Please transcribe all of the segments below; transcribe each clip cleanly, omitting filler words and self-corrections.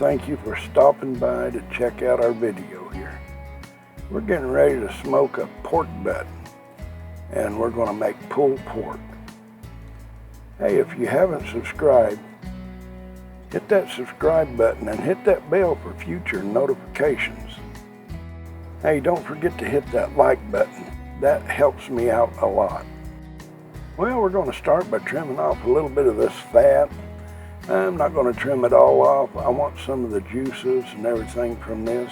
thank you for stopping by to check out our video here. We're getting ready to smoke a pork butt, and we're going to make pulled pork. Hey, if you haven't subscribed, hit that subscribe button and hit that bell for future notifications. Hey, don't forget to hit that like button. That helps me out a lot. Well, we're going to start by trimming off a little bit of this fat. I'm not going to trim it all off. I want some of the juices and everything from this.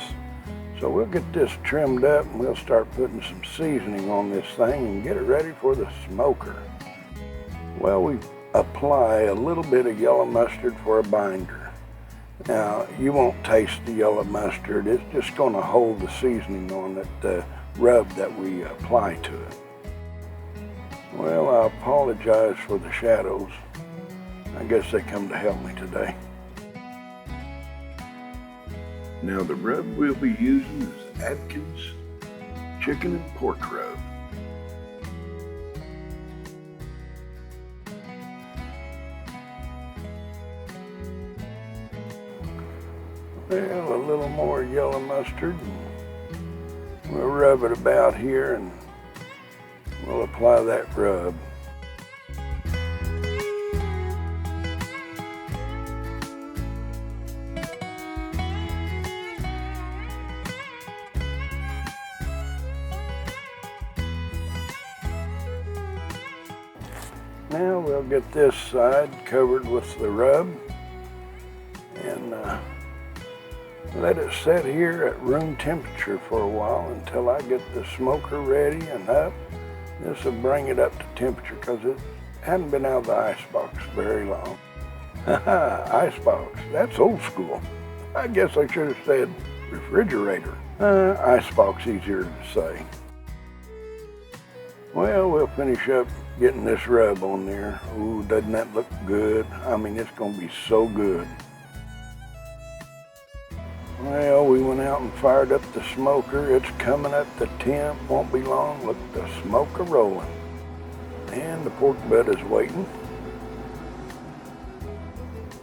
So we'll get this trimmed up and we'll start putting some seasoning on this thing and get it ready for the smoker. Well, we apply a little bit of yellow mustard for a binder. Now, you won't taste the yellow mustard. It's just going to hold the seasoning on it, the rub that we apply to it. Well, I apologize for the shadows. I guess they come to help me today. Now the rub we'll be using is Atkins chicken and pork rub. Well, a little more yellow mustard. We'll rub it about here and we'll apply that rub. Now we'll get this side covered with the rub and let it set here at room temperature for a while until I get the smoker ready and up. This will bring it up to temperature because it hadn't been out of the icebox very long. Haha, icebox, that's old school. I guess I should have said refrigerator. Icebox easier to say. Well, we'll finish up getting this rub on there. Ooh, doesn't that look good? I mean, it's going to be so good. Well, we went out and fired up the smoker. It's coming up to temp. Won't be long. Look, the smoker rolling. And the pork butt is waiting.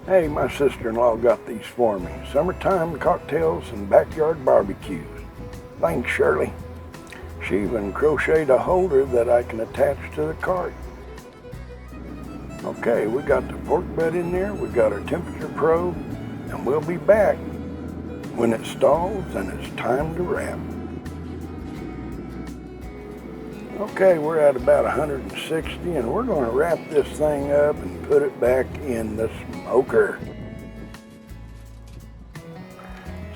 Hey, my sister-in-law got these for me. Summertime cocktails and backyard barbecues. Thanks, Shirley. She even crocheted a holder that I can attach to the cart. Okay, we got the pork butt in there, we got our temperature probe, and we'll be back when it stalls and it's time to wrap. Okay, we're at about 160 and we're going to wrap this thing up and put it back in the smoker.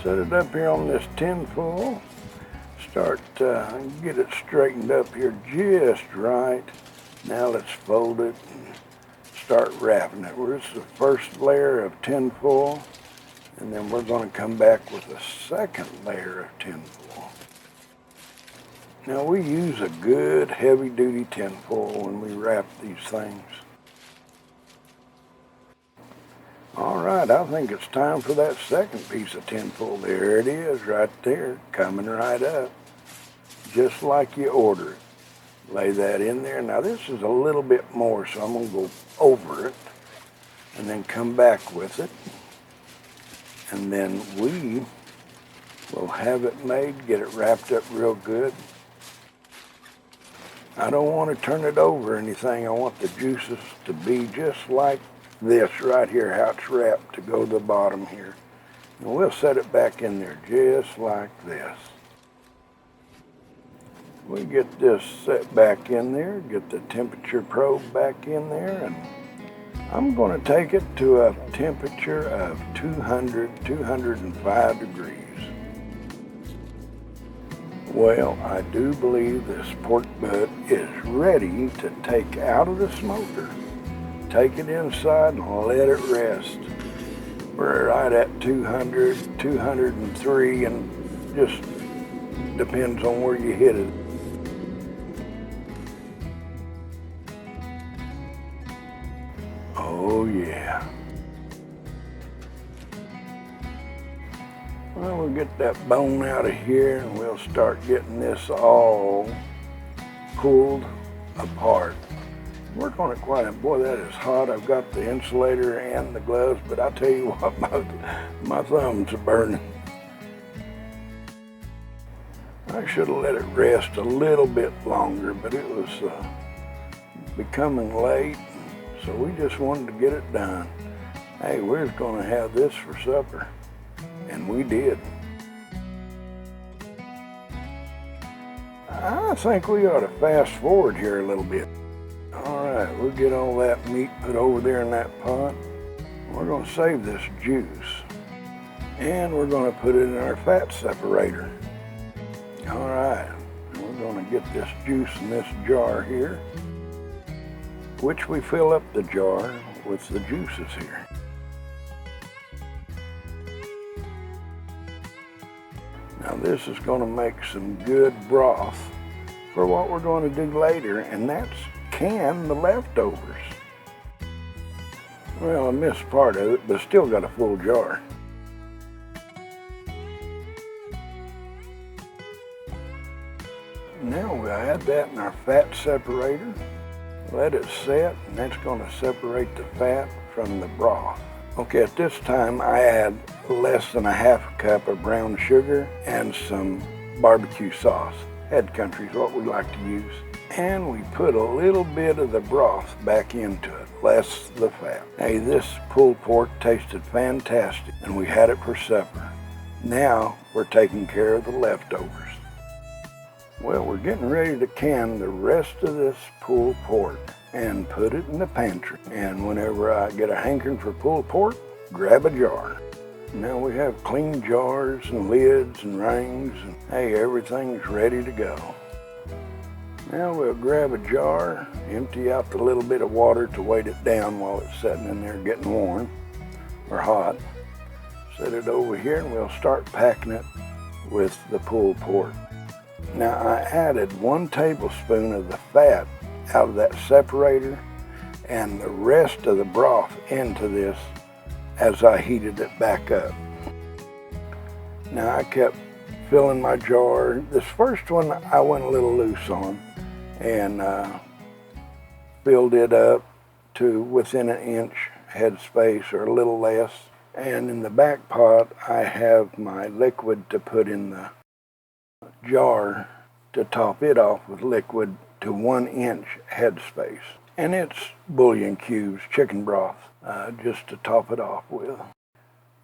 Set it up here on this tin foil. Start get it straightened up here just right. Now let's fold it and start wrapping it. This is the first layer of tin foil, and then we're going to come back with a second layer of tin foil. Now we use a good heavy-duty tin foil when we wrap these things. All right, I think it's time for that second piece of tin foil. There it is, right there, coming right up, just like you order it. Lay that in there. Now this is a little bit more, so I'm going to go over it and then come back with it. And then we will have it made, get it wrapped up real good. I don't want to turn it over or anything. I want the juices to be just like this right here, how it's wrapped, to go to the bottom here. And we'll set it back in there just like this. We get this set back in there, get the temperature probe back in there, and I'm going to take it to a temperature of 205 degrees. Well, I do believe this pork butt is ready to take out of the smoker. Take it inside and let it rest. We're right at 200, 203, and just depends on where you hit it. Oh yeah. Well, we'll get that bone out of here and we'll start getting this all pulled apart. Work on it quiet. Boy, that is hot. I've got the insulator and the gloves, but I tell you what, my thumbs are burning. I should have let it rest a little bit longer, but it was becoming late, so we just wanted to get it done. Hey, we're going to have this for supper, and we did. I think we ought to fast forward here a little bit. All right, we'll get all that meat put over there in that pot. We're going to save this juice, and we're going to put it in our fat separator. All right, we're going to get this juice in this jar here, which we fill up the jar with the juices here. Now this is going to make some good broth for what we're going to do later, and that's can the leftovers. Well, I missed part of it, but still got a full jar. Now we'll add that in our fat separator. Let it set, and that's going to separate the fat from the broth. Okay, at this time I add less than a half a cup of brown sugar and some barbecue sauce. Head Country is what we like to use. And we put a little bit of the broth back into it, less the fat. Hey, this pulled pork tasted fantastic, and we had it for supper. Now we're taking care of the leftovers. Well, we're getting ready to can the rest of this pulled pork and put it in the pantry. And whenever I get a hankering for pulled pork, grab a jar. Now we have clean jars and lids and rings, and hey, everything's ready to go. Now we'll grab a jar, empty out the little bit of water to weight it down while it's sitting in there getting warm or hot. Set it over here and we'll start packing it with the pulled pork. Now I added 1 tablespoon of the fat out of that separator and the rest of the broth into this as I heated it back up. Now I kept filling my jar. This first one I went a little loose on and filled it up to within 1 inch head space or a little less. And in the back pot I have my liquid to put in the jar to top it off with liquid to 1 inch head space. And it's bouillon cubes, chicken broth, just to top it off with.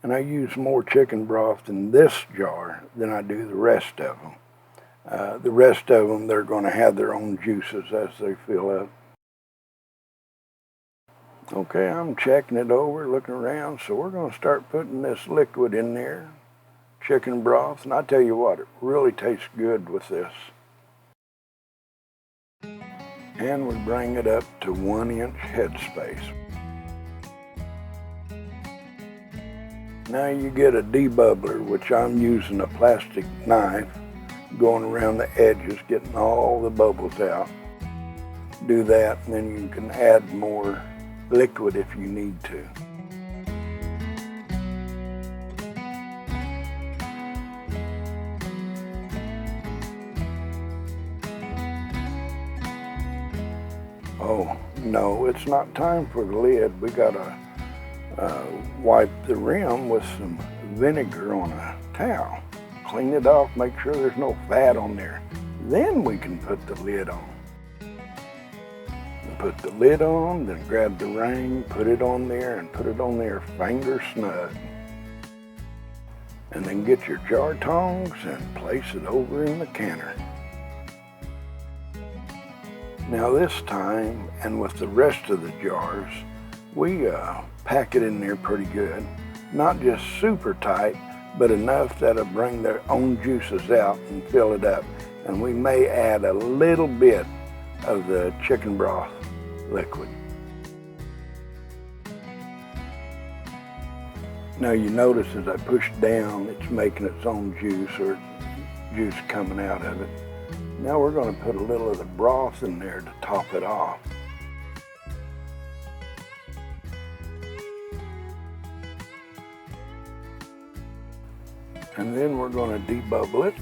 And I use more chicken broth in this jar than I do the rest of them. The rest of them, they're going to have their own juices as they fill up. Okay, I'm checking it over, looking around, so we're going to start putting this liquid in there, chicken broth, and I tell you what, it really tastes good with this. And we bring it up to 1 inch head space. Now you get a debubbler, which I'm using a plastic knife, going around the edges, getting all the bubbles out. Do that, and then you can add more liquid if you need to. Oh, no, it's not time for the lid. We gotta wipe the rim with some vinegar on a towel. Clean it off, make sure there's no fat on there. Then we can put the lid on. Put the lid on, then grab the ring, put it on there, and put it on there finger snug. And then get your jar tongs and place it over in the canner. Now this time, and with the rest of the jars, we pack it in there pretty good. Not just super tight, but enough that'll bring their own juices out and fill it up. And we may add a little bit of the chicken broth liquid. Now you notice as I push down, it's making its own juice, or juice coming out of it. Now we're going to put a little of the broth in there to top it off. And then we're going to debubble it,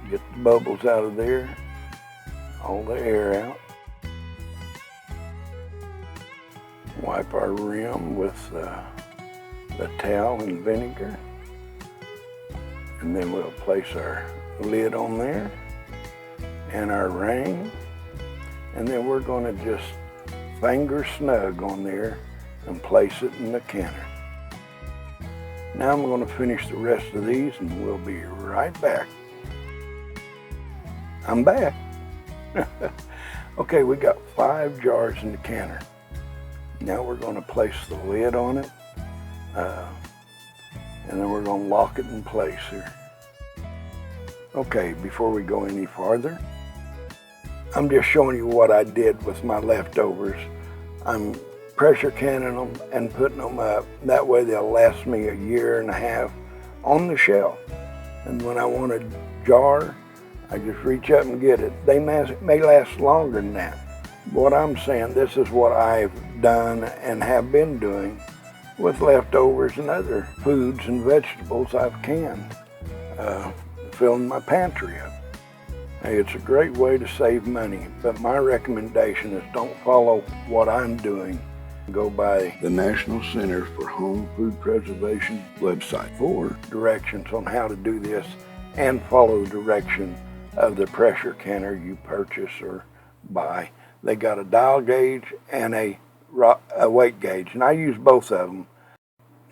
get the bubbles out of there, all the air out. Wipe our rim with the towel and vinegar. And then we'll place our lid on there and our ring. And then we're going to just finger snug on there and place it in the canner. Now I'm going to finish the rest of these and we'll be right back. I'm back. Okay, we got 5 jars in the canner. Now we're going to place the lid on it, and then we're going to lock it in place here. Okay, before we go any farther, I'm just showing you what I did with my leftovers. I'm pressure canning them and putting them up. That way they'll last me a year and a half on the shelf. And when I want a jar, I just reach up and get it. They may last longer than that. What I'm saying, this is what I've done and have been doing with leftovers and other foods and vegetables I've canned, filling my pantry up. Hey, it's a great way to save money, but my recommendation is don't follow what I'm doing. Go by the National Center for Home Food Preservation website for directions on how to do this and follow the direction of the pressure canner you purchase or buy. They got a dial gauge and a weight gauge, and I use both of them.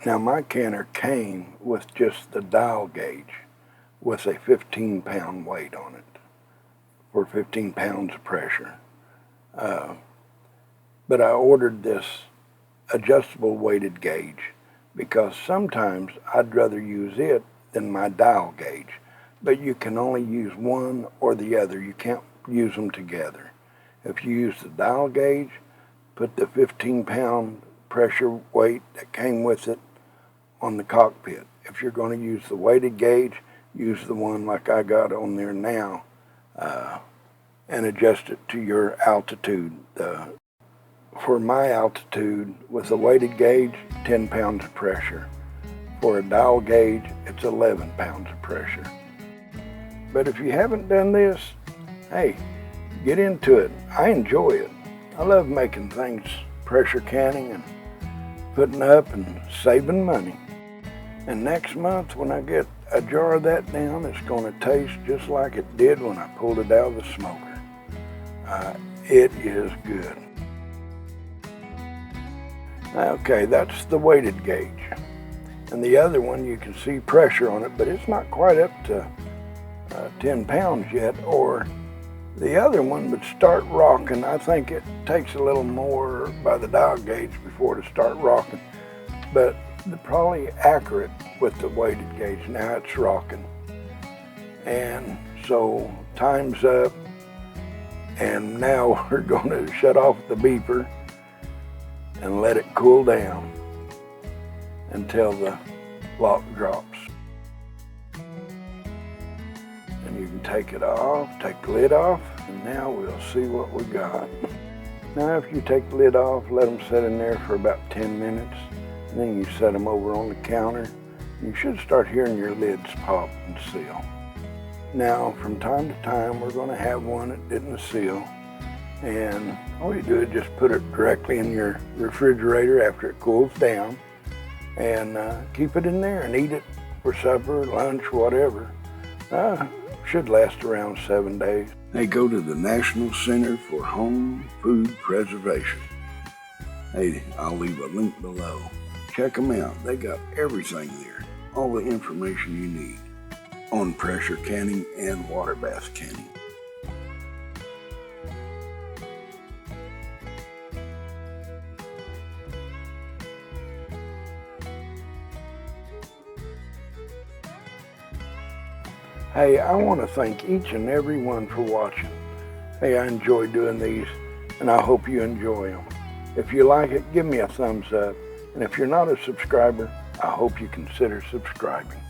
Now my canner came with just the dial gauge with a 15-pound weight on it for 15 pounds of pressure. But I ordered this adjustable weighted gauge because sometimes I'd rather use it than my dial gauge. But you can only use one or the other. You can't use them together. If you use the dial gauge, put the 15-pound pressure weight that came with it on the cockpit. If you're going to use the weighted gauge, use the one like I got on there now, and adjust it to your altitude. For my altitude, with a weighted gauge, 10 pounds of pressure. For a dial gauge, it's 11 pounds of pressure. But if you haven't done this, hey, get into it. I enjoy it. I love making things, pressure canning and putting up and saving money. And next month when I get a jar of that down, it's going to taste just like it did when I pulled it out of the smoker. It is good. Okay, that's the weighted gauge. And the other one, you can see pressure on it, but it's not quite up to 10 pounds yet. Or the other one would start rocking. I think it takes a little more by the dial gauge before to start rocking. But they're probably accurate with the weighted gauge. Now it's rocking. And so time's up. And now we're going to shut off the beeper and let it cool down until the lock drops. And you can take it off, take the lid off, and now we'll see what we got. Now if you take the lid off, let them sit in there for about 10 minutes, and then you set them over on the counter. You should start hearing your lids pop and seal. Now from time to time we're going to have one that didn't seal, and all you do is just put it directly in your refrigerator after it cools down, and keep it in there and eat it for supper, lunch, whatever. Should last around 7 days. Hey, go to the National Center for Home Food Preservation. Hey, I'll leave a link below. Check them out. They got everything there. All the information you need on pressure canning and water bath canning. Hey, I want to thank each and every one for watching. Hey, I enjoy doing these, and I hope you enjoy them. If you like it, give me a thumbs up. And if you're not a subscriber, I hope you consider subscribing.